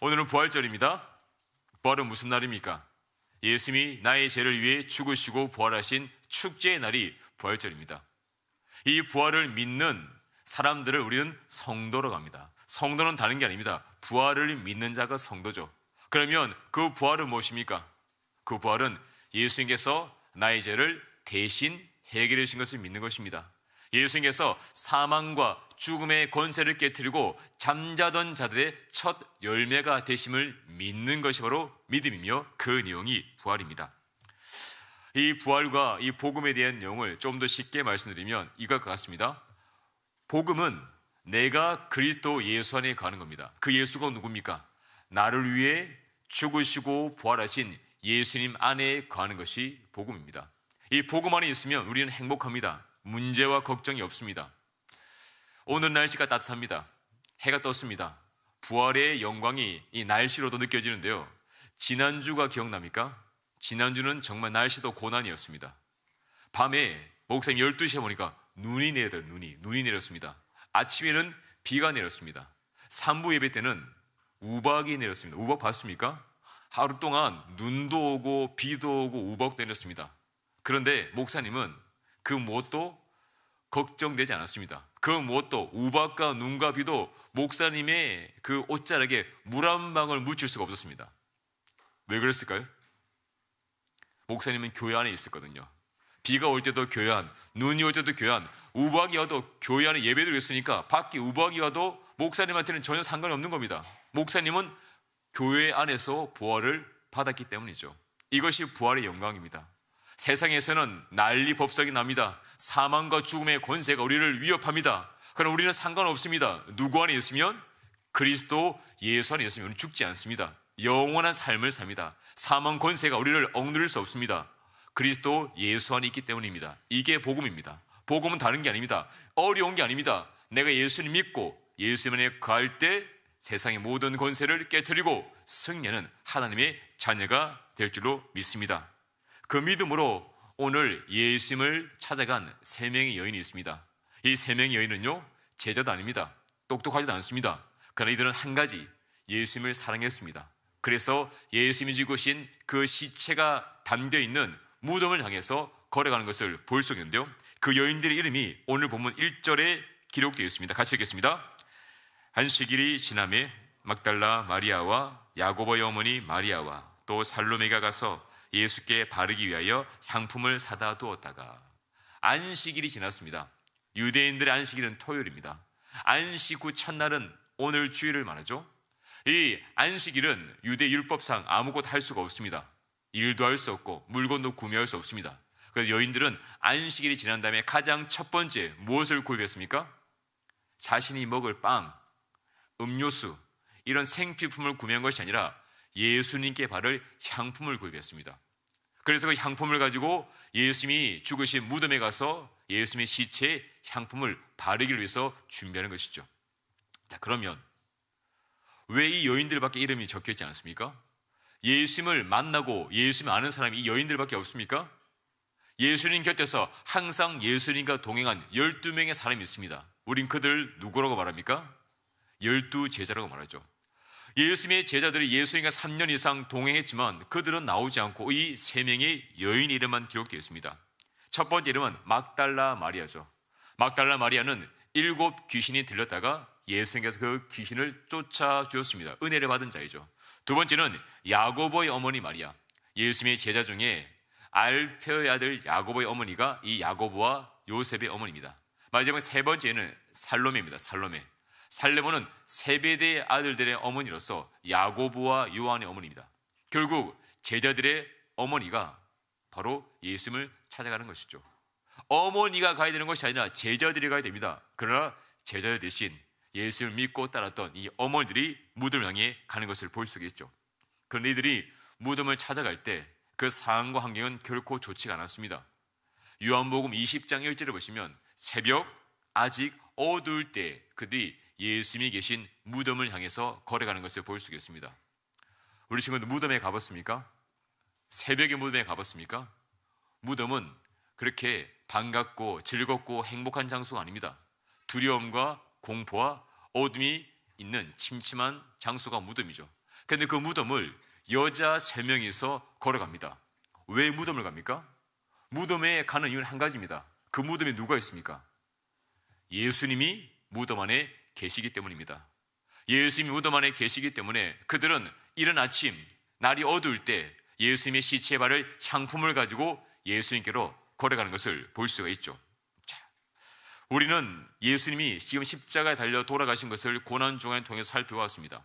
오늘은 부활절입니다. 부활은 무슨 날입니까? 예수님이 나의 죄를 위해 죽으시고 부활하신 축제의 날이 부활절입니다. 이 부활을 믿는 사람들을 우리는 성도라고 합니다. 성도는 다른 게 아닙니다. 부활을 믿는 자가 성도죠. 그러면 그 부활은 무엇입니까? 그 부활은 예수님께서 나의 죄를 대신 해결해 주신 것을 믿는 것입니다. 예수님께서 사망과 죽음의 권세를 깨뜨리고 잠자던 자들의 첫 열매가 되심을 믿는 것이 바로 믿음이며 그 내용이 부활입니다. 이 부활과 이 복음에 대한 내용을 좀 더 쉽게 말씀드리면 이것과 같습니다. 복음은 내가 그리스도 예수 안에 가는 겁니다. 그 예수가 누굽니까? 나를 위해 죽으시고 부활하신 예수님 안에 가는 것이 복음입니다. 이 복음 안에 있으면 우리는 행복합니다. 문제와 걱정이 없습니다. 오늘 날씨가 따뜻합니다. 해가 떴습니다. 부활의 영광이 이 날씨로도 느껴지는데요. 지난주가 기억납니까? 지난주는 정말 날씨도 고난이었습니다. 밤에 목사님 12시에 보니까 눈이 내렸습니다. 아침에는 비가 내렸습니다. 산부 예배 때는 우박이 내렸습니다. 우박 봤습니까? 하루 동안 눈도 오고 비도 오고 우박도 내렸습니다. 그런데 목사님은 그 무엇도 걱정되지 않았습니다. 그 무엇도 우박과 눈과 비도 목사님의 그 옷자락에 물 한 방울 묻힐 수가 없었습니다. 왜 그랬을까요? 목사님은 교회 안에 있었거든요. 비가 올 때도 교회 안, 눈이 올 때도 교회 안, 우박이 와도 교회 안에 예배를 했으니까 밖에 우박이 와도 목사님한테는 전혀 상관이 없는 겁니다. 목사님은 교회 안에서 부활을 받았기 때문이죠. 이것이 부활의 영광입니다. 세상에서는 난리 법석이 납니다. 사망과 죽음의 권세가 우리를 위협합니다. 그러나 우리는 상관없습니다. 누구 안에 있으면? 그리스도 예수 안에 있으면 죽지 않습니다. 영원한 삶을 삽니다. 사망 권세가 우리를 억누를 수 없습니다. 그리스도 예수 안에 있기 때문입니다. 이게 복음입니다. 복음은 다른 게 아닙니다. 어려운 게 아닙니다. 내가 예수님 믿고 예수님 안에 갈 때 세상의 모든 권세를 깨트리고 승리하는 하나님의 자녀가 될 줄로 믿습니다. 그 믿음으로 오늘 예수님을 찾아간 3명의 여인이 있습니다. 이 3명의 여인은요, 제자도 아닙니다. 똑똑하지도 않습니다. 그러나 이들은 한 가지, 예수님을 사랑했습니다. 그래서 예수님이 죽으신 그 시체가 담겨있는 무덤을 향해서 걸어가는 것을 볼 수 있는데요. 그 여인들의 이름이 오늘 본문 1절에 기록되어 있습니다. 같이 읽겠습니다. 안식일이 지남에 막달라 마리아와 야고보의 어머니 마리아와 또 살로메가 가서 예수께 바르기 위하여 향품을 사다 두었다가, 안식일이 지났습니다. 유대인들의 안식일은 토요일입니다. 안식 후 첫날은 오늘 주일을 말하죠. 이 안식일은 유대 율법상 아무것도 할 수가 없습니다. 일도 할 수 없고 물건도 구매할 수 없습니다. 그래서 여인들은 안식일이 지난 다음에 가장 첫 번째 무엇을 구입했습니까? 자신이 먹을 빵, 음료수, 이런 생필품을 구매한 것이 아니라 예수님께 바를 향품을 구입했습니다. 그래서 그 향품을 가지고 예수님이 죽으신 무덤에 가서 예수님의 시체에 향품을 바르기를 위해서 준비하는 것이죠. 자, 그러면 왜 이 여인들밖에 이름이 적혀있지 않습니까? 예수님을 만나고 예수님을 아는 사람이 이 여인들밖에 없습니까? 예수님 곁에서 항상 예수님과 동행한 12명의 사람이 있습니다. 우린 그들 누구라고 말합니까? 12제자라고 말하죠. 예수님의 제자들이 예수님과 3년 이상 동행했지만 그들은 나오지 않고 이 3명의 여인 이름만 기록되어 있습니다. 첫 번째 이름은 막달라 마리아죠. 막달라 마리아는 7 귀신이 들렸다가 예수님께서 그 귀신을 쫓아주었습니다. 은혜를 받은 자이죠. 두 번째는 야고보의 어머니 마리아. 예수님의 제자 중에 알페오의 아들 야고보의 어머니가 이 야고보와 요셉의 어머니입니다. 마지막 세 번째는 살로메입니다. 살로메는 세베대의 아들들의 어머니로서 야고보와 요한의 어머니입니다. 결국 제자들의 어머니가 바로 예수님을 찾아가는 것이죠. 어머니가 가야 되는 것이 아니라 제자들이 가야 됩니다. 그러나 제자들 대신 예수를 믿고 따랐던 이 어머니들이 무덤을 향해 가는 것을 볼 수 있겠죠. 그런데 이들이 무덤을 찾아갈 때 그 상황과 환경은 결코 좋지가 않았습니다. 요한복음 20장 1절을 보시면 새벽 아직 어두울 때 그들이 예수님이 계신 무덤을 향해서 걸어가는 것을 볼 수 있겠습니다. 우리 친구들 무덤에 가봤습니까? 새벽에 무덤에 가봤습니까? 무덤은 그렇게 반갑고 즐겁고 행복한 장소가 아닙니다. 두려움과 공포와 어둠이 있는 침침한 장소가 무덤이죠. 그런데 그 무덤을 여자 3명이서 걸어갑니다. 왜 무덤을 갑니까? 무덤에 가는 이유는 한 가지입니다. 그 무덤에 누가 있습니까? 예수님이 무덤 안에 계시기 때문입니다. 예수님이 무덤 안에 계시기 때문에 그들은 이른 아침 날이 어두울 때 예수님의 시체에 바를 향품을 가지고 예수님께로 걸어가는 것을 볼 수가 있죠. 자, 우리는 예수님이 지금 십자가에 달려 돌아가신 것을 고난중간을 통해서 살펴왔습니다.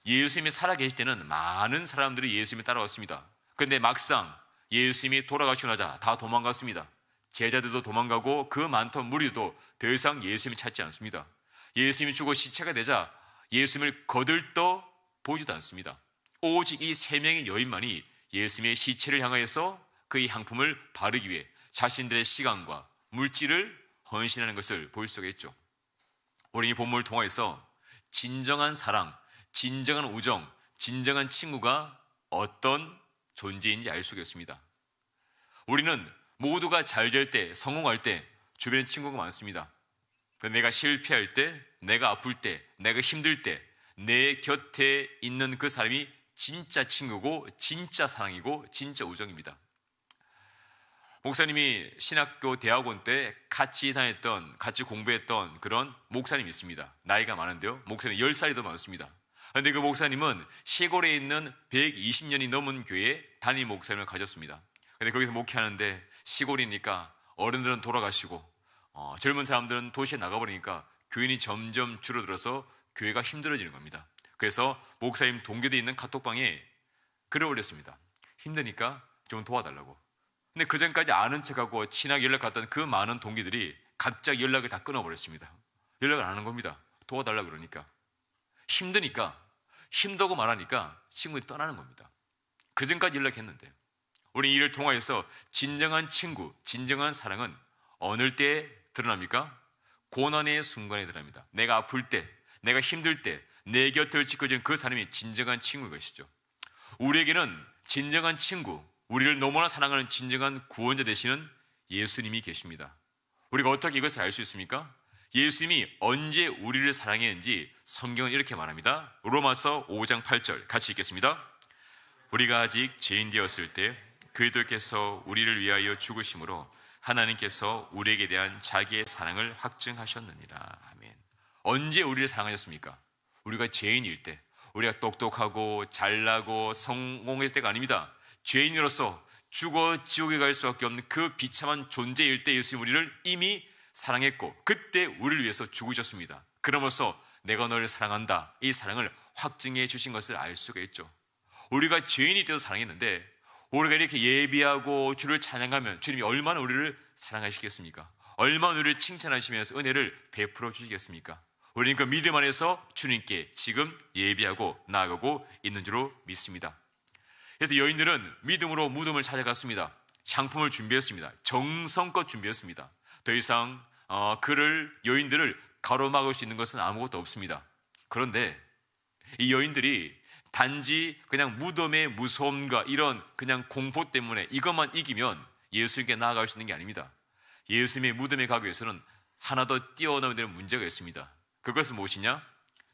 예수님이 살아계실 때는 많은 사람들이 예수님을 따라왔습니다. 그런데 막상 예수님이 돌아가시고 나자 다 도망갔습니다. 제자들도 도망가고 그 많던 무리도 더 이상 예수님을 찾지 않습니다. 예수님이 죽어 시체가 되자 예수님을 거들떠 보지도 않습니다. 오직 이 3명의 여인만이 예수님의 시체를 향하여서 그의 향품을 바르기 위해 자신들의 시간과 물질을 헌신하는 것을 볼 수가 있죠. 우리 이 본문을 통해서 진정한 사랑, 진정한 우정, 진정한 친구가 어떤 존재인지 알 수가 있습니다. 우리는 모두가 잘 될 때, 성공할 때 주변에 친구가 많습니다. 내가 실패할 때, 내가 아플 때, 내가 힘들 때 내 곁에 있는 그 사람이 진짜 친구고 진짜 사랑이고 진짜 우정입니다. 목사님이 신학교 대학원 때 같이 다녔던, 같이 공부했던 그런 목사님이 있습니다. 나이가 많은데요, 목사님 10살이 더 많습니다. 그런데 그 목사님은 시골에 있는 120년이 넘은 교회에 담임 목사님을 가졌습니다. 근데 거기서 목회하는데 시골이니까 어른들은 돌아가시고 젊은 사람들은 도시에 나가버리니까 교인이 점점 줄어들어서 교회가 힘들어지는 겁니다. 그래서 목사님 동교대에 있는 카톡방에 글을 올렸습니다. 힘드니까 좀 도와달라고. 근데 그 전까지 아는 척하고 친하게 연락했던 그 많은 동기들이 갑자기 연락을 다 끊어버렸습니다. 연락을 안 하는 겁니다. 도와달라고 그러니까. 힘드니까, 힘들고 말하니까 친구들이 떠나는 겁니다. 그 전까지 연락했는데. 우리 이를 통하여서 진정한 친구, 진정한 사랑은 어느 때에 드러납니까? 고난의 순간에 드러납니다. 내가 아플 때, 내가 힘들 때 내 곁을 지켜주는 그 사람이 진정한 친구인 것이죠. 우리에게는 진정한 친구, 우리를 너무나 사랑하는 진정한 구원자 되시는 예수님이 계십니다. 우리가 어떻게 이것을 알 수 있습니까? 예수님이 언제 우리를 사랑했는지 성경은 이렇게 말합니다. 로마서 5장 8절 같이 읽겠습니다. 우리가 아직 죄인 되었을 때 그리스도께서 우리를 위하여 죽으심으로 하나님께서 우리에게 대한 자기의 사랑을 확증하셨느니라. 아멘. 언제 우리를 사랑하셨습니까? 우리가 죄인일 때, 우리가 똑똑하고 잘나고 성공했을 때가 아닙니다. 죄인으로서 죽어 지옥에 갈 수밖에 없는 그 비참한 존재일 때 예수님 우리를 이미 사랑했고 그때 우리를 위해서 죽으셨습니다. 그러면서 내가 너를 사랑한다, 이 사랑을 확증해 주신 것을 알 수가 있죠. 우리가 죄인이 되어서 사랑했는데 우리가 이렇게 예비하고 주를 찬양하면 주님이 얼마나 우리를 사랑하시겠습니까? 얼마나 우리를 칭찬하시면서 은혜를 베풀어 주시겠습니까? 우리는 그 믿음 안에서 주님께 지금 예비하고 나아가고 있는 줄로 믿습니다. 그래서 여인들은 믿음으로 무덤을 찾아갔습니다. 향품을 준비했습니다. 정성껏 준비했습니다. 더 이상 여인들을 가로막을 수 있는 것은 아무것도 없습니다. 그런데 이 여인들이 단지 그냥 무덤의 무서움과 이런 그냥 공포 때문에 이것만 이기면 예수님께 나아갈 수 있는 게 아닙니다. 예수님의 무덤에 가기 위해서는 하나 더 뛰어넘어야 되는 문제가 있습니다. 그것은 무엇이냐?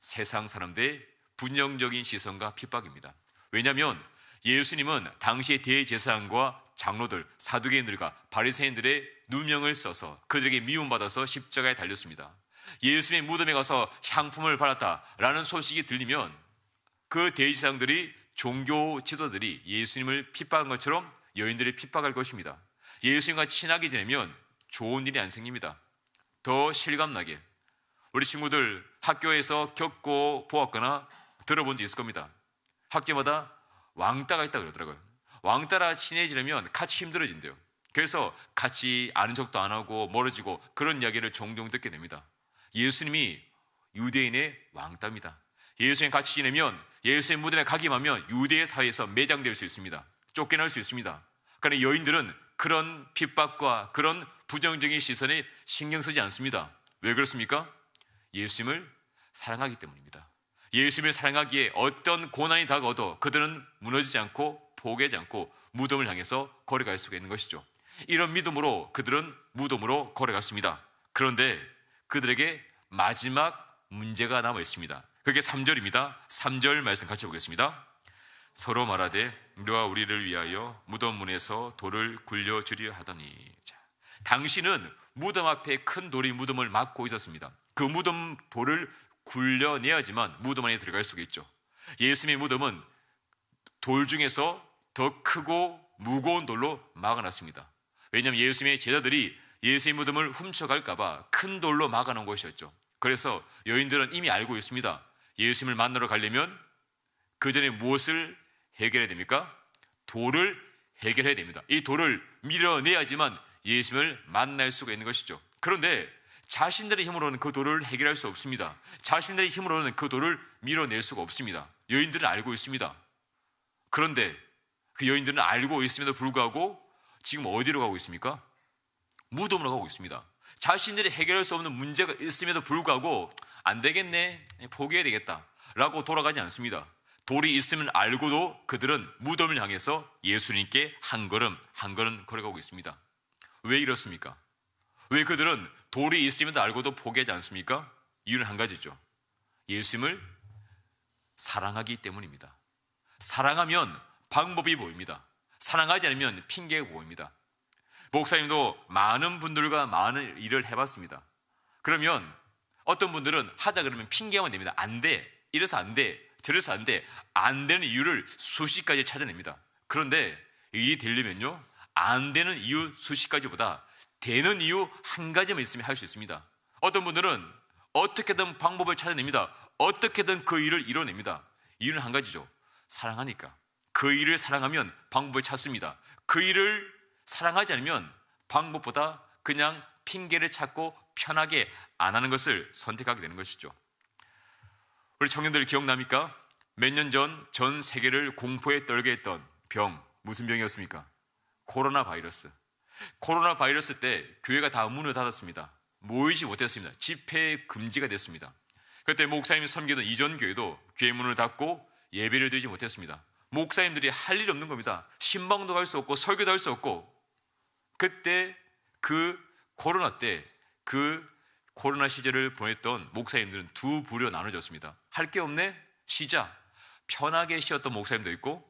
세상 사람들의 부정적인 시선과 핍박입니다. 왜냐하면 예수님은 당시의 대제사장과 장로들, 사두개인들과 바리새인들의 누명을 써서 그들에게 미움받아서 십자가에 달렸습니다. 예수님의 무덤에 가서 향품을 발랐다라는 소식이 들리면 그 대제사장들이, 종교 지도들이 예수님을 핍박한 것처럼 여인들이 핍박할 것입니다. 예수님과 친하게 지내면 좋은 일이 안 생깁니다. 더 실감나게 우리 친구들 학교에서 겪고 보았거나 들어본 적 있을 겁니다. 학교마다 왕따가 있다고 그러더라고요. 왕따라 친해지려면 같이 힘들어진대요. 그래서 같이 아는 척도 안 하고 멀어지고 그런 이야기를 종종 듣게 됩니다. 예수님이 유대인의 왕따입니다. 예수님 같이 지내면 예수님 무덤에 가기만 하면 유대 사회에서 매장될 수 있습니다. 쫓겨날 수 있습니다. 그러나 여인들은 그런 핍박과 그런 부정적인 시선에 신경 쓰지 않습니다. 왜 그렇습니까? 예수님을 사랑하기 때문입니다. 예수님을 사랑하기에 어떤 고난이 다가와도 그들은 무너지지 않고 포기하지 않고 무덤을 향해서 걸어갈 수가 있는 것이죠. 이런 믿음으로 그들은 무덤으로 걸어갔습니다. 그런데 그들에게 마지막 문제가 남아 있습니다. 그게 3절입니다. 3절 말씀 같이 보겠습니다. 서로 말하되 너와 우리를 위하여 무덤 문에서 돌을 굴려주려 하더니. 자, 당신은 무덤 앞에 큰 돌이 무덤을 막고 있었습니다. 그 무덤 돌을 굴려내야지만 무덤 안에 들어갈 수가 있죠. 예수님의 무덤은 돌 중에서 더 크고 무거운 돌로 막아놨습니다. 왜냐하면 예수님의 제자들이 예수의 무덤을 훔쳐갈까 봐 큰 돌로 막아놓은 것이었죠. 그래서 여인들은 이미 알고 있습니다. 예수님을 만나러 가려면 그 전에 무엇을 해결해야 됩니까? 돌을 해결해야 됩니다. 이 돌을 밀어내야지만 예수님을 만날 수가 있는 것이죠. 그런데 자신들의 힘으로는 그 돌을 해결할 수 없습니다. 자신들의 힘으로는 그 돌을 밀어낼 수가 없습니다. 여인들은 알고 있습니다. 그런데 그 여인들은 알고 있음에도 불구하고 지금 어디로 가고 있습니까? 무덤으로 가고 있습니다. 자신들이 해결할 수 없는 문제가 있음에도 불구하고 안 되겠네, 포기해야 되겠다 라고 돌아가지 않습니다. 돌이 있으면 알고도 그들은 무덤을 향해서 예수님께 한 걸음 한 걸음 걸어가고 있습니다. 왜 이렇습니까? 왜 그들은 돌이 있음에도 알고도 포기하지 않습니까? 이유는 한 가지죠. 예수님을 사랑하기 때문입니다. 사랑하면 방법이 보입니다. 사랑하지 않으면 핑계가 보입니다. 목사님도 많은 분들과 많은 일을 해봤습니다. 그러면 어떤 분들은 하자 그러면 핑계만 냅니다. 안 돼, 이래서 안 돼, 저래서 안 돼, 안 되는 이유를 수십 가지 찾아냅니다. 그런데 일이 되려면요, 안 되는 이유 수십 가지보다 되는 이유 한 가지만 있으면 할 수 있습니다. 어떤 분들은 어떻게든 방법을 찾아냅니다. 어떻게든 그 일을 이뤄냅니다. 이유는 한 가지죠. 사랑하니까. 그 일을 사랑하면 방법을 찾습니다. 그 일을 사랑하지 않으면 방법보다 그냥 핑계를 찾고 편하게 안 하는 것을 선택하게 되는 것이죠. 우리 청년들 기억납니까? 몇 년 전 세계를 공포에 떨게 했던 병, 무슨 병이었습니까? 코로나 바이러스. 코로나 바이러스 때 교회가 다 문을 닫았습니다. 모이지 못했습니다. 집회 금지가 됐습니다. 그때 목사님이 섬기던 이전 교회도 교회 문을 닫고 예배를 드리지 못했습니다. 목사님들이 할 일 없는 겁니다. 신방도 할 수 없고 설교도 할 수 없고. 그때 그 코로나 때 그 코로나 시절을 보냈던 목사님들은 두 부류로 나눠졌습니다. 할 게 없네? 쉬자. 편하게 쉬었던 목사님도 있고,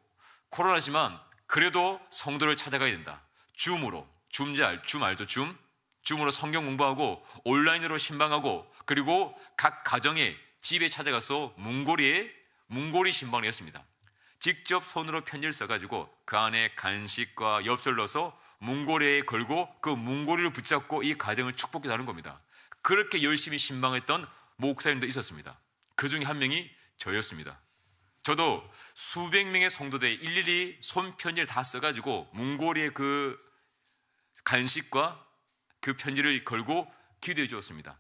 코로나지만 그래도 성도를 찾아가야 된다. 줌으로, 줌 알죠? 줌으로 성경 공부하고 온라인으로 신방하고, 그리고 각 가정에 집에 찾아가서 문고리 신방을 했습니다. 직접 손으로 편지를 써가지고 그 안에 간식과 엽서를 넣어서 문고리에 걸고 그 문고리를 붙잡고 이 가정을 축복해달라는 겁니다. 그렇게 열심히 신방했던 목사님도 있었습니다. 그 중에 한 명이 저였습니다. 저도 수백 명의 성도들의 일일이 손편지를 다 써가지고 문고리에 그 간식과 그 편지를 걸고 기도해 주었습니다.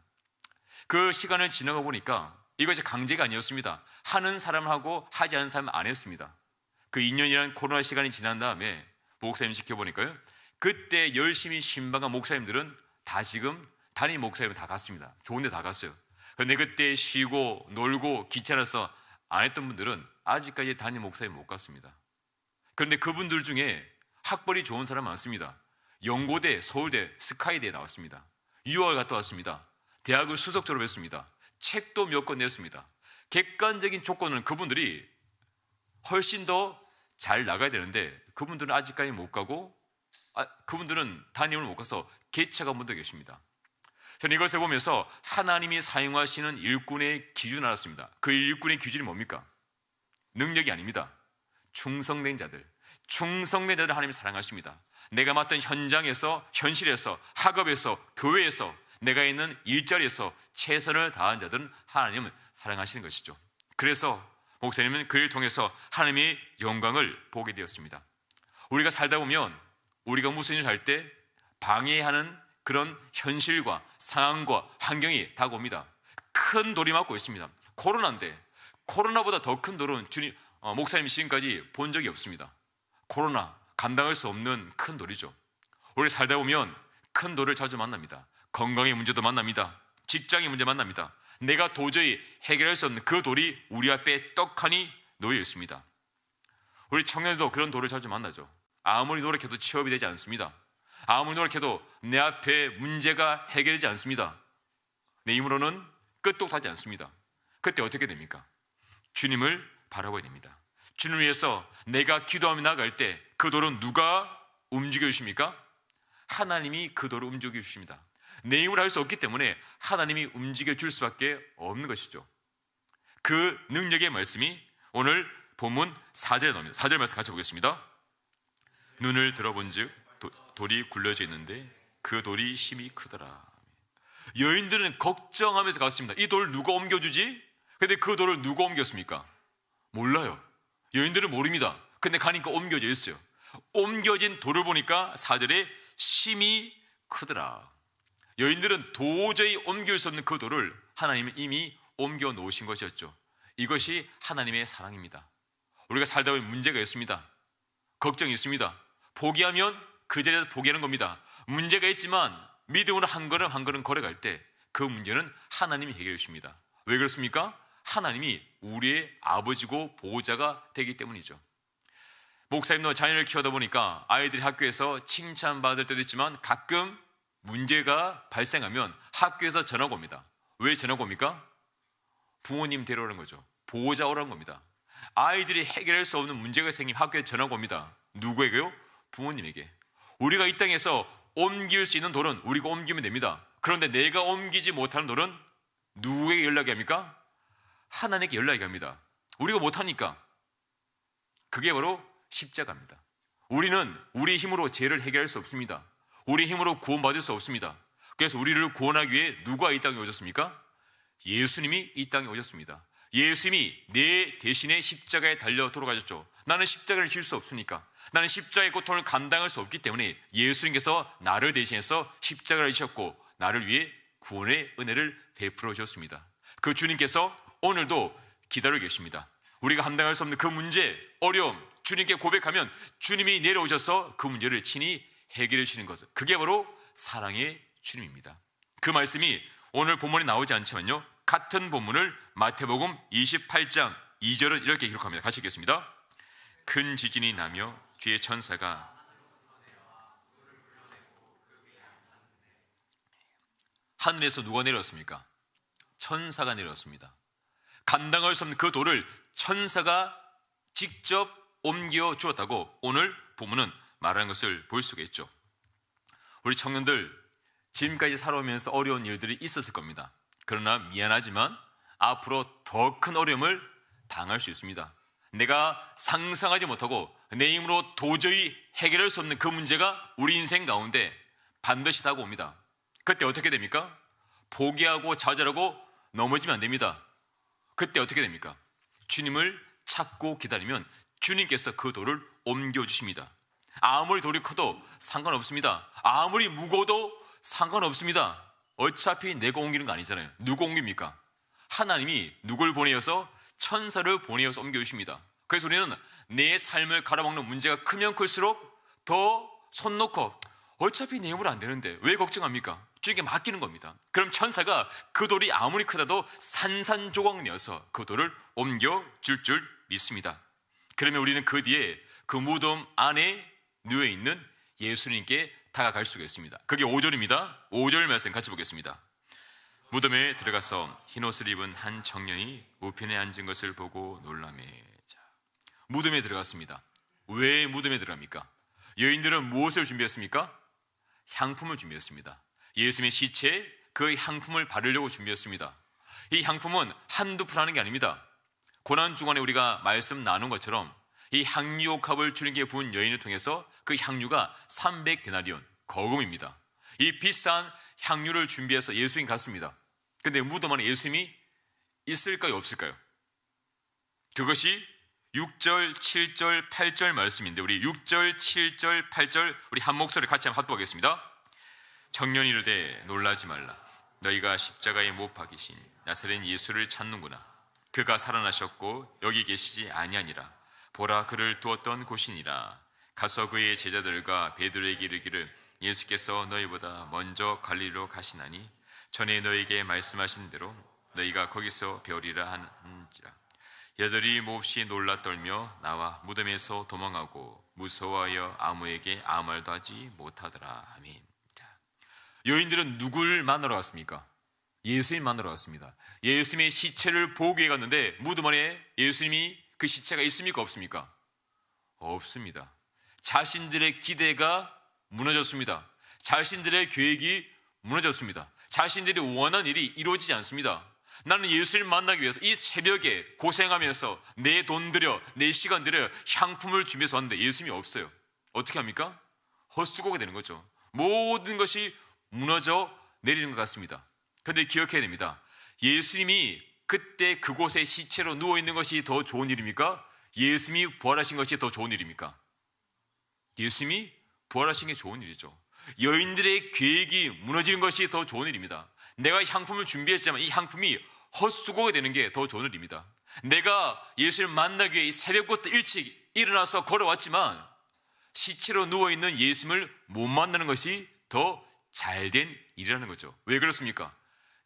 그 시간을 지나가 보니까 이것이 강제가 아니었습니다. 하는 사람하고 하지 않은 사람은 안 했습니다. 그 2년이라는 코로나 시간이 지난 다음에 목사님 지켜보니까요, 그때 열심히 신방한 목사님들은 다 지금 담임 목사님은 다 갔습니다. 좋은 데 다 갔어요. 그런데 그때 쉬고 놀고 귀찮아서 안 했던 분들은 아직까지 담임 목사님 못 갔습니다. 그런데 그분들 중에 학벌이 좋은 사람 많습니다. 연고대, 서울대, 스카이대에 나왔습니다. 유학을 갔다 왔습니다. 대학을 수석 졸업했습니다. 책도 몇 권 냈습니다. 객관적인 조건은 그분들이 훨씬 더 잘 나가야 되는데 그분들은 아직까지 못 가고, 그분들은 담임을 못 가서 개척한 분도 계십니다. 저는 이것을 보면서 하나님이 사용하시는 일꾼의 기준을 알았습니다. 그 일꾼의 기준이 뭡니까? 능력이 아닙니다. 충성된 자들 하나님이 사랑하십니다. 내가 맡은 현장에서, 현실에서, 학업에서, 교회에서, 내가 있는 일자리에서 최선을 다한 자들은 하나님은 사랑하시는 것이죠. 그래서 목사님은 그를 통해서 하나님의 영광을 보게 되었습니다. 우리가 살다 보면 우리가 무슨 일을 할 때 방해하는 그런 현실과 상황과 환경이 다가옵니다. 큰 돌이 막고 있습니다. 코로나인데 코로나보다 더 큰 돌은 목사님이 지금까지 본 적이 없습니다. 코로나, 감당할 수 없는 큰 돌이죠. 우리 살다 보면 큰 돌을 자주 만납니다. 건강의 문제도 만납니다. 직장의 문제 만납니다. 내가 도저히 해결할 수 없는 그 돌이 우리 앞에 떡하니 놓여 있습니다. 우리 청년들도 그런 돌을 자주 만나죠. 아무리 노력해도 취업이 되지 않습니다. 아무리 노력해도 내 앞에 문제가 해결되지 않습니다. 내 힘으로는 끄떡하지 않습니다. 그때 어떻게 됩니까? 주님을 바라봐야 됩니다. 주님을 위해서 내가 기도하며 나아갈 때 그 도를 누가 움직여 주십니까? 하나님이 그 도를 움직여 주십니다. 내 힘으로 할 수 없기 때문에 하나님이 움직여 줄 수밖에 없는 것이죠. 그 능력의 말씀이 오늘 본문 4절에 나옵니다. 4절 말씀 같이 보겠습니다. 눈을 들어본즉 돌이 굴려져 있는데 그 돌이 힘이 크더라. 여인들은 걱정하면서 갔습니다. 이 돌을 누가 옮겨주지? 근데 그 돌을 누가 옮겼습니까? 몰라요. 여인들은 모릅니다. 근데 가니까 옮겨져 있어요. 옮겨진 돌을 보니까 4절에 힘이 크더라. 여인들은 도저히 옮길 수 없는 그 돌을 하나님은 이미 옮겨 놓으신 것이었죠. 이것이 하나님의 사랑입니다. 우리가 살다 보면 문제가 있습니다. 걱정이 있습니다. 포기하면 그 자리에서 포기하는 겁니다. 문제가 있지만 믿음으로 한 걸음 한 걸음 걸어갈 때 그 문제는 하나님이 해결해 주십니다. 왜 그렇습니까? 하나님이 우리의 아버지고 보호자가 되기 때문이죠. 목사님도 자녀를 키우다 보니까 아이들이 학교에서 칭찬받을 때도 있지만 가끔 문제가 발생하면 학교에서 전화가 옵니다. 왜 전화가 옵니까? 부모님 데려오는 거죠. 보호자 오라는 겁니다. 아이들이 해결할 수 없는 문제가 생기면 학교에 전화가 옵니다. 누구에게요? 부모님에게. 우리가 이 땅에서 옮길 수 있는 돌은 우리가 옮기면 됩니다. 그런데 내가 옮기지 못하는 돌은 누구에게 연락이 합니까? 하나님께 연락이 합니다. 우리가 못하니까. 그게 바로 십자가입니다. 우리는 우리 힘으로 죄를 해결할 수 없습니다. 우리 힘으로 구원받을 수 없습니다. 그래서 우리를 구원하기 위해 누가 이 땅에 오셨습니까? 예수님이 이 땅에 오셨습니다. 예수님이 내 대신에 십자가에 달려 돌아가셨죠. 나는 십자가를 질 수 없으니까, 나는 십자가의 고통을 감당할 수 없기 때문에 예수님께서 나를 대신해서 십자가를 지셨고 나를 위해 구원의 은혜를 베풀어 주셨습니다. 그 주님께서 오늘도 기다리고 계십니다. 우리가 감당할 수 없는 그 문제, 어려움, 주님께 고백하면 주님이 내려오셔서 그 문제를 친히 해결해 주시는 것, 그게 바로 사랑의 주님입니다. 그 말씀이 오늘 본문에 나오지 않지만요, 같은 본문을 마태복음 28장 2절은 이렇게 기록합니다. 같이 읽겠습니다. 큰 지진이 나며 주의 천사가 하늘에서 누가 내려왔습니까? 천사가 내려왔습니다. 감당할 수 없는 그 돌을 천사가 직접 옮겨 주었다고 오늘 본문은 말하는 것을 볼 수가 있죠. 우리 청년들 지금까지 살아오면서 어려운 일들이 있었을 겁니다. 그러나 미안하지만 앞으로 더 큰 어려움을 당할 수 있습니다. 내가 상상하지 못하고 내 힘으로 도저히 해결할 수 없는 그 문제가 우리 인생 가운데 반드시 다가옵니다. 그때 어떻게 됩니까? 포기하고 좌절하고 넘어지면 안 됩니다. 그때 어떻게 됩니까? 주님을 찾고 기다리면 주님께서 그 돌을 옮겨주십니다. 아무리 돌이 커도 상관없습니다. 아무리 무거워도 상관없습니다. 어차피 내가 옮기는 거 아니잖아요. 누가 옮깁니까? 하나님이 누굴 보내어서 천사를 보내어서 옮겨주십니다. 그래서 우리는 내 삶을 갈아먹는 문제가 크면 클수록 더 손 놓고 어차피 내 힘으로 안 되는데 왜 걱정합니까? 주님께 맡기는 겁니다. 그럼 천사가 그 돌이 아무리 크다도 산산조각 내어서 그 돌을 옮겨줄 줄 믿습니다. 그러면 우리는 그 뒤에 그 무덤 안에 누워있는 예수님께 다가갈 수가 있습니다. 그게 5절입니다. 5절 말씀 같이 보겠습니다. 무덤에 들어가서 흰옷을 입은 한 청년이 우편에 앉은 것을 보고 놀라매. 무덤에 들어갔습니다. 왜 무덤에 들어갑니까? 여인들은 무엇을 준비했습니까? 향품을 준비했습니다. 예수님의 시체에 그 향품을 바르려고 준비했습니다. 이 향품은 한두 푼 하는 게 아닙니다. 고난주간에 우리가 말씀 나눈 것처럼 이 향유옥합을 주님께 부은 여인을 통해서 그 향유가 300데나리온, 거금입니다. 이 비싼 향유를 준비해서 예수님 갔습니다. 근데 무덤 안에 예수님이 있을까요, 없을까요? 그것이 6절, 7절, 8절 말씀인데 우리 6절, 7절, 8절 우리 한 목소리 같이 한번 합독하겠습니다. 청년이 이르되 놀라지 말라. 너희가 십자가에 못 박이신 나사렛 예수를 찾는구나. 그가 살아나셨고 여기 계시지 아니하니라. 보라, 그를 두었던 곳이니라. 가서 그의 제자들과 베드로에게 이르기를 예수께서 너희보다 먼저 갈릴리로 가시나니 전에 너희에게 말씀하신 대로 너희가 거기서 배우리라 하는지라. 여들이 몹시 놀라 떨며 나와 무덤에서 도망하고 무서워하여 아무에게 아무 말도 하지 못하더라. 아멘. 여인들은 누굴 만나러 갔습니까? 예수님 만나러 갔습니다. 예수님의 시체를 보기 위해 갔는데 무덤 안에 예수님이 그 시체가 있습니까? 없습니까? 없습니다. 자신들의 기대가 무너졌습니다. 자신들의 계획이 무너졌습니다. 자신들이 원한 일이 이루어지지 않습니다. 나는 예수를 만나기 위해서 이 새벽에 고생하면서 내 돈 들여 내 시간 들여 향품을 준비해서 왔는데 예수님이 없어요. 어떻게 합니까? 헛수고가 되는 거죠. 모든 것이 무너져 내리는 것 같습니다. 그런데 기억해야 됩니다. 예수님이 그때 그곳에 시체로 누워있는 것이 더 좋은 일입니까? 예수님이 부활하신 것이 더 좋은 일입니까? 예수님이 부활하신 게 좋은 일이죠. 여인들의 계획이 무너지는 것이 더 좋은 일입니다. 내가 향품을 준비했지만 이 향품이 헛수고가 되는 게 더 좋은 일입니다. 내가 예수를 만나기 위해 새벽부터 일찍 일어나서 걸어왔지만 시체로 누워있는 예수님을 못 만나는 것이 더 잘된 일이라는 거죠. 왜 그렇습니까?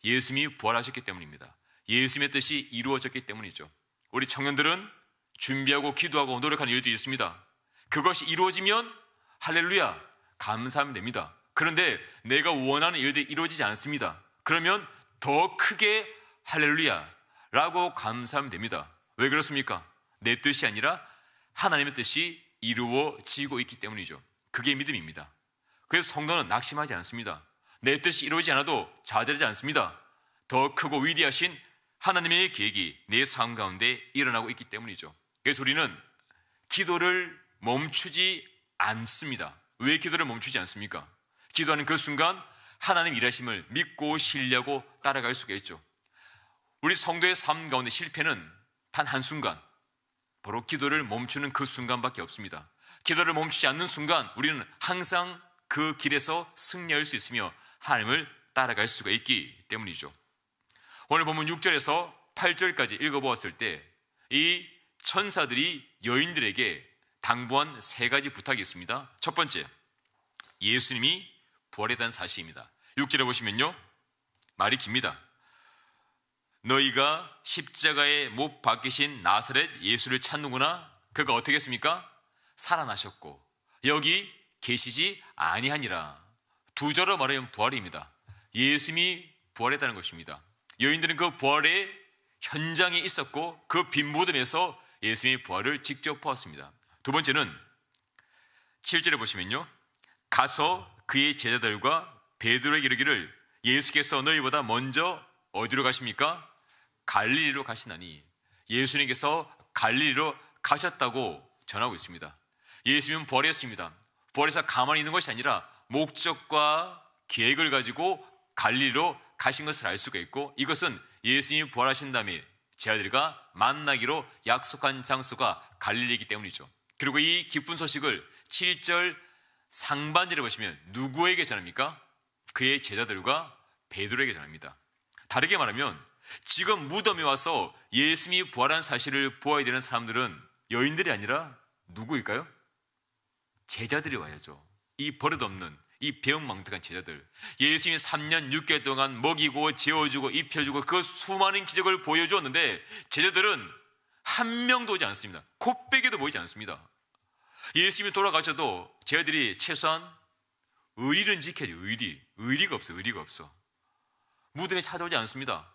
예수님이 부활하셨기 때문입니다. 예수님의 뜻이 이루어졌기 때문이죠. 우리 청년들은 준비하고 기도하고 노력하는 일들이 있습니다. 그것이 이루어지면 할렐루야 감사하면 됩니다. 그런데 내가 원하는 일들이 이루어지지 않습니다. 그러면 더 크게 할렐루야 라고 감사하면 됩니다. 왜 그렇습니까? 내 뜻이 아니라 하나님의 뜻이 이루어지고 있기 때문이죠. 그게 믿음입니다. 그래서 성도는 낙심하지 않습니다. 내 뜻이 이루어지지 않아도 좌절하지 않습니다. 더 크고 위대하신 하나님의 계획이 내 삶 가운데 일어나고 있기 때문이죠. 그래서 우리는 기도를 멈추지 않습니다. 왜 기도를 멈추지 않습니까? 기도하는 그 순간 하나님 일하심을 믿고 신뢰하고 따라갈 수가 있죠. 우리 성도의 삶 가운데 실패는 단 한순간, 바로 기도를 멈추는 그 순간밖에 없습니다. 기도를 멈추지 않는 순간 우리는 항상 그 길에서 승리할 수 있으며 하나님을 따라갈 수가 있기 때문이죠. 오늘 보면 6절에서 8절까지 읽어보았을 때 이 천사들이 여인들에게 당부한 세 가지 부탁이 있습니다. 첫 번째, 예수님이 부활에 대한 사실입니다. 6절에 보시면요, 말이 깁니다. 너희가 십자가에 못 박히신 나사렛 예수를 찾는구나. 그가 어떻게 했습니까? 살아나셨고 여기 계시지 아니하니라. 두 절로 말하면 부활입니다. 예수님이 부활했다는 것입니다. 여인들은 그 부활의 현장에 있었고 그 빈 무덤에서 예수님의 부활을 직접 보았습니다. 두 번째는 7절에 보시면요, 가서 그의 제자들과 베드로에게 이르기를 예수께서 너희보다 먼저 어디로 가십니까? 갈릴리로 가시나니. 예수님께서 갈릴리로 가셨다고 전하고 있습니다. 예수님은 부활했습니다. 부활해서 가만히 있는 것이 아니라 목적과 계획을 가지고 갈릴리로 가신 것을 알 수가 있고, 이것은 예수님이 부활하신 다음에 제자들과 만나기로 약속한 장소가 갈릴리이기 때문이죠. 그리고 이 기쁜 소식을 7절 상반절에 보시면 누구에게 전합니까? 그의 제자들과 베드로에게 전합니다. 다르게 말하면 지금 무덤에 와서 예수님이 부활한 사실을 보아야 되는 사람들은 여인들이 아니라 누구일까요? 제자들이 와야죠. 이 버릇없는 이 배은망덕한 제자들, 예수님이 3년 6개월 동안 먹이고 재워주고 입혀주고 그 수많은 기적을 보여주었는데 제자들은 한 명도 오지 않습니다. 콧배기도 보이지 않습니다. 예수님이 돌아가셔도 제자들이 최소한 의리는 지켜야죠. 의리가 없어. 무덤에 찾아오지 않습니다.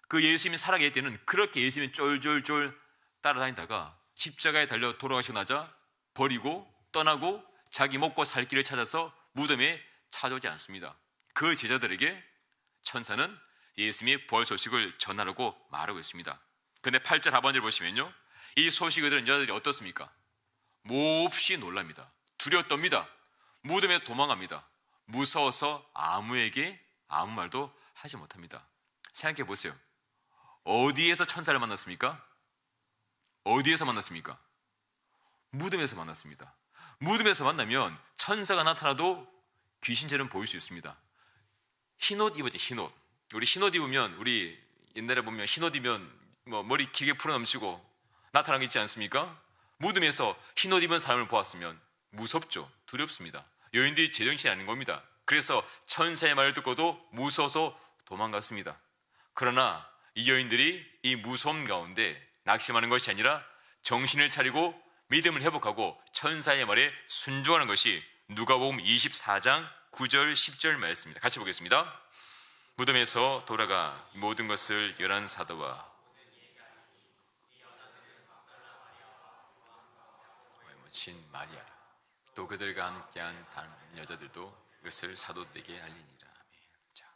그 예수님이 살아계실 때는 그렇게 예수님이 쫄쫄쫄 따라다니다가 십자가에 달려 돌아가시고 나자 버리고 떠나고 자기 먹고 살 길을 찾아서 무덤에 찾아오지 않습니다. 그 제자들에게 천사는 예수님의 부활 소식을 전하라고 말하고 있습니다. 그런데 8절 하반절 보시면요, 이 소식을 들은 여자들이 어떻습니까? 몹시 놀랍니다. 두려워 떱니다. 무덤에 도망갑니다. 무서워서 아무에게 아무 말도 하지 못합니다. 생각해 보세요. 어디에서 천사를 만났습니까? 어디에서 만났습니까? 무덤에서 만났습니다. 무덤에서 만나면 천사가 나타나도 귀신처럼 보일 수 있습니다. 흰옷 입었지, 흰옷. 우리 흰옷 입으면, 우리 옛날에 보면 흰옷 입으면 머리 길게 풀어넘치고 나타나는 게 있지 않습니까? 무덤에서 흰옷 입은 사람을 보았으면 무섭죠. 두렵습니다. 여인들이 제정신이 아닌 겁니다. 그래서 천사의 말을 듣고도 무서워서 도망갔습니다. 그러나 이 여인들이 이 무서움 가운데 낙심하는 것이 아니라 정신을 차리고 믿음을 회복하고 천사의 말에 순종하는 것이 누가복음 24장 9절 10절 말씀입니다. 같이 보겠습니다. 무덤에서 돌아가 모든 것을 열한 사도와 친 마리아 또 그들과 함께한 다른 여자들도 이것을 사도들에게 알리니라. 자,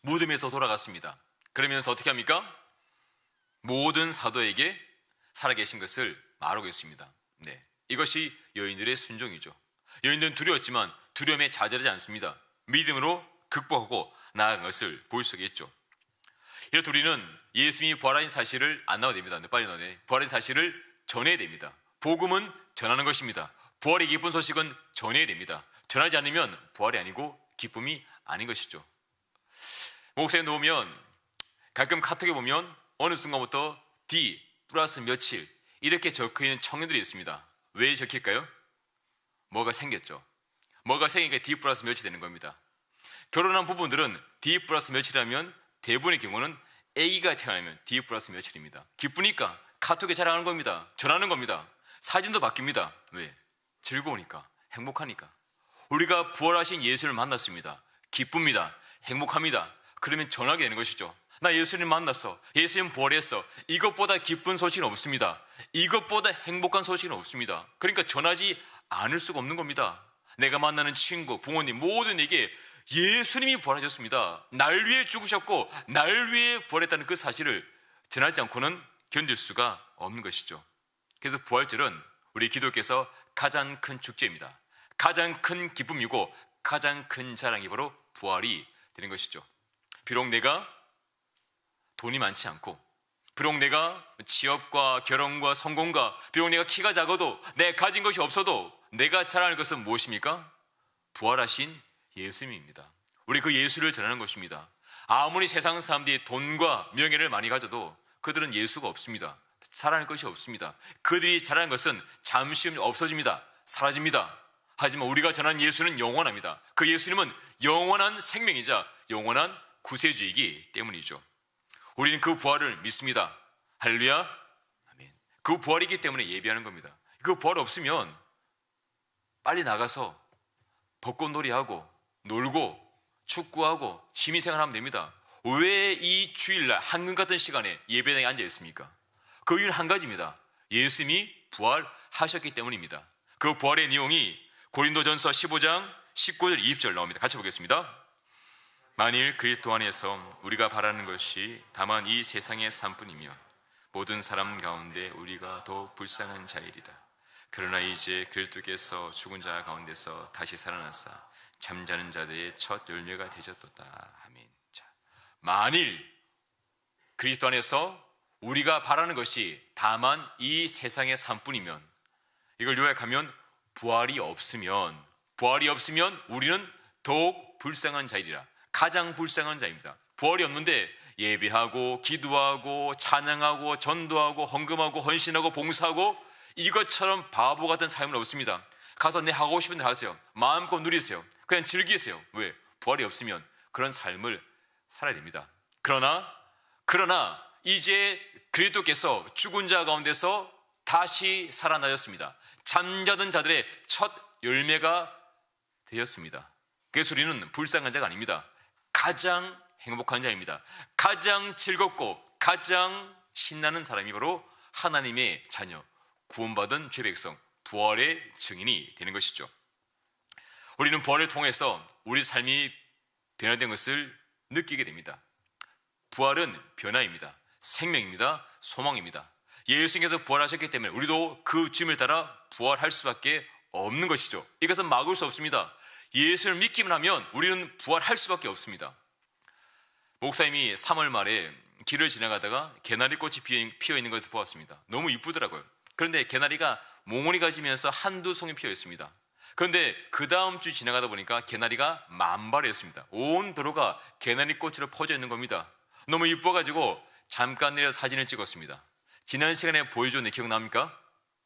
무덤에서 돌아갔습니다. 그러면서 어떻게 합니까? 모든 사도에게 살아계신 것을 말하고 있습니다. 네, 이것이 여인들의 순종이죠. 여인들은 두려웠지만 두려움에 좌절하지 않습니다. 믿음으로 극복하고 나아간 것을 볼 수가 있죠. 이렇게 우리는 예수님이 부활하신 사실을 안 나와야 됩니다. 네, 빨리 나오네. 부활의 사실을 전해야 됩니다. 복음은 전하는 것입니다. 부활의 기쁜 소식은 전해야 됩니다. 전하지 않으면 부활이 아니고 기쁨이 아닌 것이죠. 목사님도 보면 가끔 카톡에 보면 어느 순간부터 D 플러스 며칠 이렇게 적혀있는 청년들이 있습니다. 왜 적힐까요? 뭐가 생겼죠. 뭐가 생기니까 D 플러스 며칠 되는 겁니다. 결혼한 부부들은 D 플러스 며칠이라면 대부분의 경우는 아기가 태어나면 D 플러스 며칠입니다. 기쁘니까 카톡에 자랑하는 겁니다. 전하는 겁니다. 사진도 바뀝니다. 왜? 즐거우니까, 행복하니까. 우리가 부활하신 예수를 만났습니다. 기쁩니다. 행복합니다. 그러면 전하게 되는 것이죠. 나 예수님 만났어. 예수님 부활했어. 이것보다 기쁜 소식은 없습니다. 이것보다 행복한 소식은 없습니다. 그러니까 전하지 않을 수가 없는 겁니다. 내가 만나는 친구, 부모님 모두에게 예수님이 부활하셨습니다. 날 위해 죽으셨고 날 위해 부활했다는 그 사실을 전하지 않고는 견딜 수가 없는 것이죠. 그래서 부활절은 우리 기독교에서 가장 큰 축제입니다. 가장 큰 기쁨이고 가장 큰 자랑이 바로 부활이 되는 것이죠. 비록 내가 돈이 많지 않고, 비록 내가 취업과 결혼과 성공과, 비록 내가 키가 작아도, 내가 가진 것이 없어도 내가 자랑할 것은 무엇입니까? 부활하신 예수님입니다. 우리 그 예수를 전하는 것입니다. 아무리 세상 사람들이 돈과 명예를 많이 가져도 그들은 예수가 없습니다. 자랑할 것이 없습니다. 그들이 자랑하는 것은 잠시 후에 없어집니다. 사라집니다. 하지만 우리가 전하는 예수는 영원합니다. 그 예수님은 영원한 생명이자 영원한 구세주이기 때문이죠. 우리는 그 부활을 믿습니다. 할렐루야. 아멘. 그 부활이기 때문에 예배하는 겁니다. 그 부활 없으면 빨리 나가서 벚꽃놀이하고 놀고 축구하고 취미생활하면 됩니다. 왜 이 주일날 한금 같은 시간에 예배당에 앉아 있습니까? 그 이유는 한 가지입니다. 예수님이 부활하셨기 때문입니다. 그 부활의 내용이 고린도전서 15장 19절 20절 나옵니다. 같이 보겠습니다. 만일 그리스도 안에서 우리가 바라는 것이 다만 이 세상의 삶뿐이며 모든 사람 가운데 우리가 더 불쌍한 자이리라. 그러나 이제 그리스도께서 죽은 자 가운데서 다시 살아나사 잠자는 자들의 첫 열매가 되셨도다. 아멘. 자, 만일 그리스도 안에서 우리가 바라는 것이 다만 이 세상의 삶뿐이면, 이걸 요약하면 부활이 없으면 우리는 더욱 불쌍한 자이리라. 가장 불쌍한 자입니다. 부활이 없는데 예배하고 기도하고 찬양하고 전도하고 헌금하고 헌신하고 봉사하고 이것처럼 바보 같은 삶은 없습니다. 가서 내 하고 싶은 대로 하세요. 마음껏 누리세요. 그냥 즐기세요. 왜? 부활이 없으면 그런 삶을 살아야 됩니다. 그러나 이제 그리스도께서 죽은 자 가운데서 다시 살아나셨습니다. 잠자던 자들의 첫 열매가 되었습니다. 그래서 우리는 불쌍한 자가 아닙니다. 가장 행복한 자입니다. 가장 즐겁고 가장 신나는 사람이 바로 하나님의 자녀, 구원받은 죄백성, 부활의 증인이 되는 것이죠. 우리는 부활을 통해서 우리 삶이 변화된 것을 느끼게 됩니다. 부활은 변화입니다. 생명입니다. 소망입니다. 예수님께서 부활하셨기 때문에 우리도 그 주님을 따라 부활할 수밖에 없는 것이죠. 이것은 막을 수 없습니다. 예수를 믿기만 하면 우리는 부활할 수밖에 없습니다. 목사님이 3월 말에 길을 지나가다가 개나리꽃이 피어 있는 것을 보았습니다. 너무 이쁘더라고요. 그런데 개나리가 몽우리 가지면서 한두 송이 피어 있습니다. 그런데 그 다음 주 지나가다 보니까 개나리가 만발이었습니다. 온 도로가 개나리꽃으로 퍼져 있는 겁니다. 너무 이뻐가지고 잠깐 내려 사진을 찍었습니다. 지난 시간에 보여줬는데 기억납니까?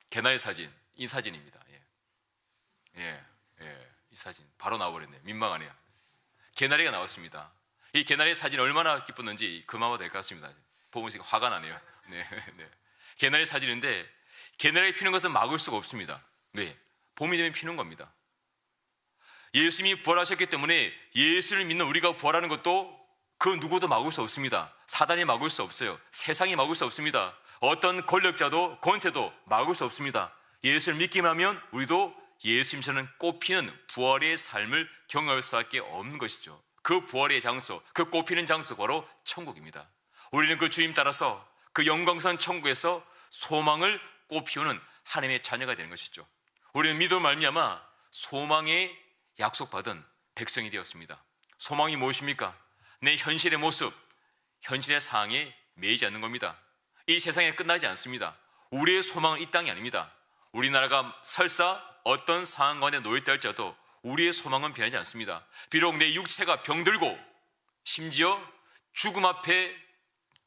개나리 사진, 이 사진입니다. 이 사진 바로 나와버렸네요. 민망하네요. 개나리가 나왔습니다. 이 개나리 사진 얼마나 기뻤는지 그마마 될 것 같습니다. 보면서 화가 나네요. 네. 개나리 사진인데 개나리 피는 것은 막을 수가 없습니다. 네, 봄이 되면 피는 겁니다. 예수님이 부활하셨기 때문에 예수를 믿는 우리가 부활하는 것도 그 누구도 막을 수 없습니다. 사단이 막을 수 없어요. 세상이 막을 수 없습니다. 어떤 권력자도 권세도 막을 수 없습니다. 예수를 믿기만 하면 우리도 예수님처럼 꽃피는 부활의 삶을 경험할 수밖에 없는 것이죠. 그 부활의 장소, 그 꽃피는 장소 바로 천국입니다. 우리는 그 주님 따라서 그 영광스러운 천국에서 소망을 꽃피우는 하나님의 자녀가 되는 것이죠. 우리는 믿음을 말미암아 소망의 약속받은 백성이 되었습니다. 소망이 무엇입니까? 내 현실의 모습, 현실의 상황에 매이지 않는 겁니다. 이 세상에 끝나지 않습니다. 우리의 소망은 이 땅이 아닙니다. 우리나라가 설사 어떤 상황 가운데 놓여있다 할지라도 우리의 소망은 변하지 않습니다. 비록 내 육체가 병들고 심지어 죽음 앞에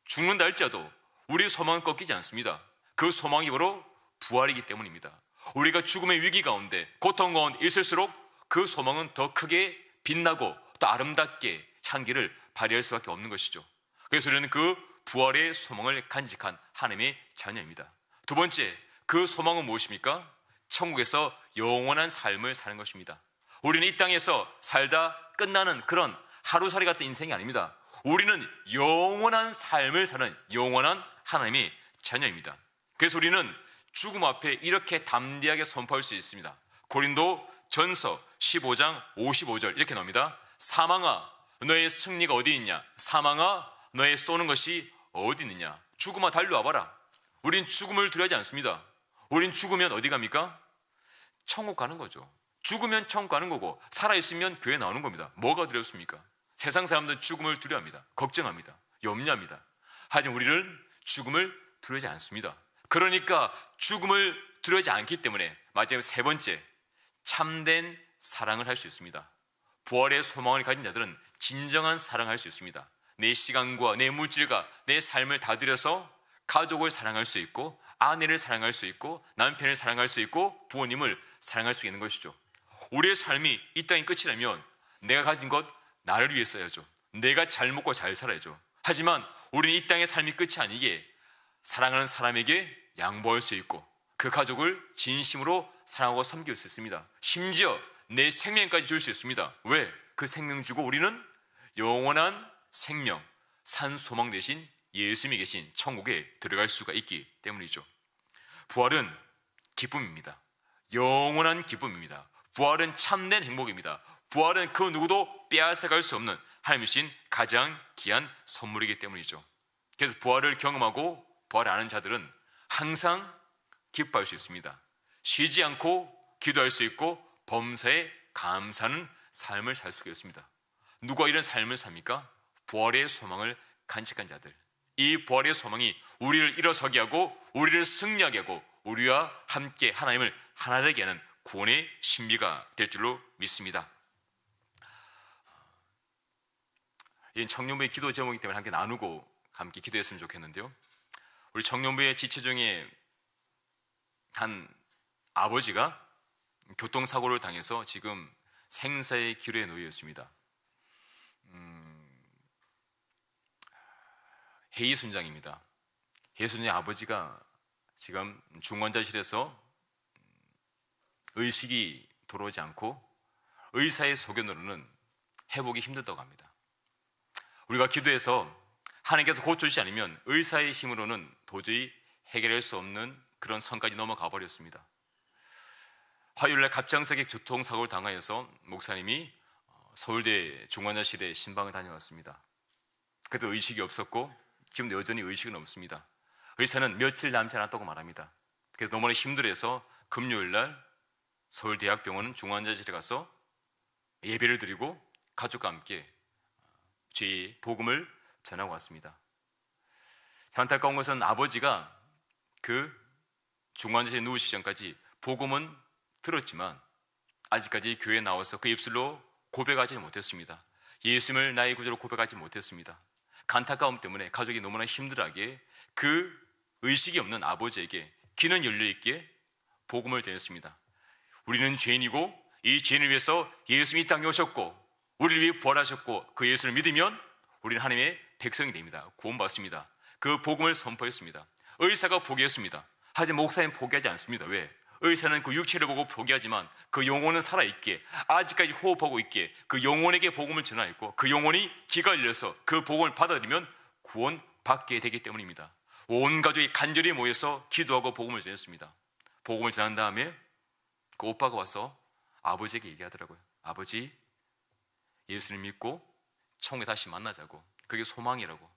죽는다 할지라도 우리의 소망은 꺾이지 않습니다. 그 소망이 바로 부활이기 때문입니다. 우리가 죽음의 위기 가운데 고통 가운데 있을수록 그 소망은 더 크게 빛나고 또 아름답게 향기를 발휘할 수밖에 없는 것이죠. 그래서 우리는 그 부활의 소망을 간직한 하나님의 자녀입니다. 두 번째, 그 소망은 무엇입니까? 천국에서 영원한 삶을 사는 것입니다. 우리는 이 땅에서 살다 끝나는 그런 하루살이 같은 인생이 아닙니다. 우리는 영원한 삶을 사는 영원한 하나님의 자녀입니다. 그래서 우리는 죽음 앞에 이렇게 담대하게 선포할 수 있습니다. 고린도 전서 15장 55절 이렇게 나옵니다. 사망아 너의 승리가 어디 있냐? 사망아 너의 쏘는 것이 어디 있느냐? 죽음아 달려와봐라. 우린 죽음을 두려워하지 않습니다. 우린 죽으면 어디 갑니까? 천국 가는 거죠. 죽으면 천국 가는 거고 살아있으면 교회 나오는 겁니다. 뭐가 두렵습니까? 세상 사람들은 죽음을 두려워합니다. 걱정합니다. 염려합니다. 하지만 우리는 죽음을 두려워하지 않습니다. 그러니까 죽음을 두려워하지 않기 때문에 마지막 세 번째, 참된 사랑을 할 수 있습니다. 부활의 소망을 가진 자들은 진정한 사랑을 할 수 있습니다. 내 시간과 내 물질과 내 삶을 다 들여서 가족을 사랑할 수 있고 아내를 사랑할 수 있고 남편을 사랑할 수 있고 부모님을 사랑할 수 있는 것이죠. 우리의 삶이 이 땅이 끝이라면 내가 가진 것 나를 위해 써야죠. 내가 잘 먹고 잘 살아야죠. 하지만 우리는 이 땅의 삶이 끝이 아니게 사랑하는 사람에게 양보할 수 있고 그 가족을 진심으로 사랑하고 섬길 수 있습니다. 심지어 내 생명까지 줄 수 있습니다. 왜? 그 생명 주고 우리는 영원한 생명, 산 소망 대신 예수님이 계신 천국에 들어갈 수가 있기 때문이죠. 부활은 기쁨입니다. 영원한 기쁨입니다. 부활은 참된 행복입니다. 부활은 그 누구도 빼앗아갈 수 없는 하나님이신 가장 귀한 선물이기 때문이죠. 그래서 부활을 경험하고 부활을 아는 자들은 항상 기뻐할 수 있습니다. 쉬지 않고 기도할 수 있고 범사에 감사하는 삶을 살 수가 있습니다. 누가 이런 삶을 삽니까? 부활의 소망을 간직한 자들. 이 부활의 소망이 우리를 일어서게 하고 우리를 승리하게 하고 우리와 함께 하나님을 하나 되게 하는 구원의 신비가 될 줄로 믿습니다. 이 청년부의 기도 제목이기 때문에 함께 나누고 함께 기도했으면 좋겠는데요. 우리 청년부의 지체 중에 한 아버지가 교통사고를 당해서 지금 생사의 기로에 놓여 있습니다. 해이순장입니다. 해이순장의 아버지가 지금 중환자실에서 의식이 돌아오지 않고 의사의 소견으로는 회복이 힘들다고 합니다. 우리가 기도해서 하나님께서 고쳐주시지 않으면 의사의 힘으로는 도저히 해결할 수 없는 그런 선까지 넘어가 버렸습니다. 화요일날 갑작스럽게 교통사고를 당하여서 목사님이 서울대 중환자실에 신방을 다녀왔습니다. 그때 의식이 없었고 지금 여전히 의식은 없습니다. 의사는 며칠 남지 않았다고 말합니다. 그래서 너무나 힘들어서 금요일날 서울대학병원 중환자실에 가서 예배를 드리고 가족과 함께 제 복음을 전하고 왔습니다. 안타까운 것은 아버지가 그 중환자실에 누우시기 전까지 복음은 들었지만 아직까지 교회에 나와서 그 입술로 고백하지 못했습니다. 예수님을 나의 구주로 고백하지 못했습니다. 그 안타까움 때문에 가족이 너무나 힘들어하게 그 의식이 없는 아버지에게 귀는 열려있게 복음을 전했습니다. 우리는 죄인이고 이 죄인을 위해서 예수님이 이 땅에 오셨고 우리를 위해 부활하셨고 그 예수를 믿으면 우리는 하나님의 백성이 됩니다. 구원받습니다. 그 복음을 선포했습니다. 의사가 포기했습니다. 하지만 목사님 포기하지 않습니다. 왜? 의사는 그 육체를 보고 포기하지만 그 영혼은 살아있기에, 아직까지 호흡하고 있기에 그 영혼에게 복음을 전하였고, 그 영혼이 귀가 열려서 그 복음을 받아들이면 구원받게 되기 때문입니다. 온 가족이 간절히 모여서 기도하고 복음을 전했습니다. 복음을 전한 다음에 그 오빠가 와서 아버지에게 얘기하더라고요. 아버지, 예수님 믿고 천국에 다시 만나자고. 그게 소망이라고.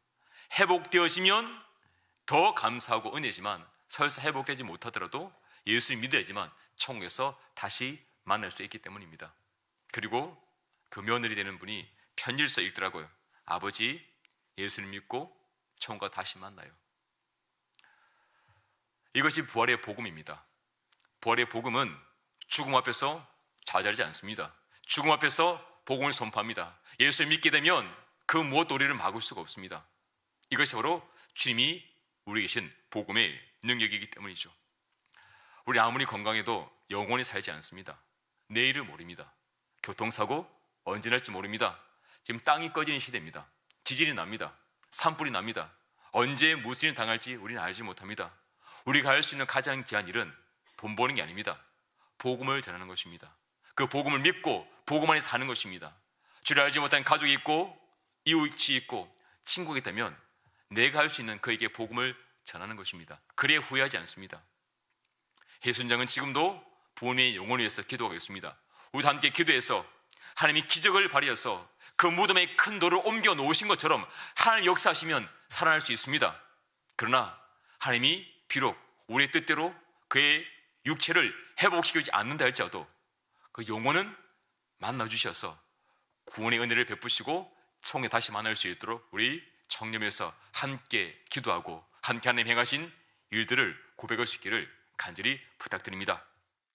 회복되어지면 더 감사하고 은혜지만, 설사 회복되지 못하더라도 예수님 믿어야지만 천국에서 다시 만날 수 있기 때문입니다. 그리고 그 며느리 되는 분이 편지를 써 읽더라고요. 아버지, 예수님 믿고 천국과 다시 만나요. 이것이 부활의 복음입니다. 부활의 복음은 죽음 앞에서 좌절하지 않습니다. 죽음 앞에서 복음을 선포합니다. 예수를 믿게 되면 그 무엇도 우리를 막을 수가 없습니다. 이것이 바로 주님이 우리에게 계신 복음의 능력이기 때문이죠. 우리 아무리 건강해도 영원히 살지 않습니다. 내일을 모릅니다. 교통사고 언제 날지 모릅니다. 지금 땅이 꺼지는 시대입니다. 지진이 납니다. 산불이 납니다. 언제 무슨 일이 당할지 우리는 알지 못합니다. 우리가 할 수 있는 가장 귀한 일은 돈 버는 게 아닙니다. 복음을 전하는 것입니다. 그 복음을 믿고 복음 안에 사는 것입니다. 주를 알지 못한 가족이 있고 이웃이 있고 친구가 있다면 내가 할 수 있는 그에게 복음을 전하는 것입니다. 그래야 후회하지 않습니다. 해순장은 지금도 부모님의 영혼을 위해서 기도하고 있습니다. 우리도 함께 기도해서 하나님이 기적을 발휘해서 그 무덤에 큰 돌을 옮겨 놓으신 것처럼 하나님 역사하시면 살아날 수 있습니다. 그러나 하나님이 비록 우리의 뜻대로 그의 육체를 회복시키지 않는다 할지라도 그 영혼은 만나주셔서 구원의 은혜를 베푸시고 총에 다시 만날 수 있도록 우리 청렴에서 함께 기도하고 함께 하나님 행하신 일들을 고백할 수 있기를 간절히 부탁드립니다.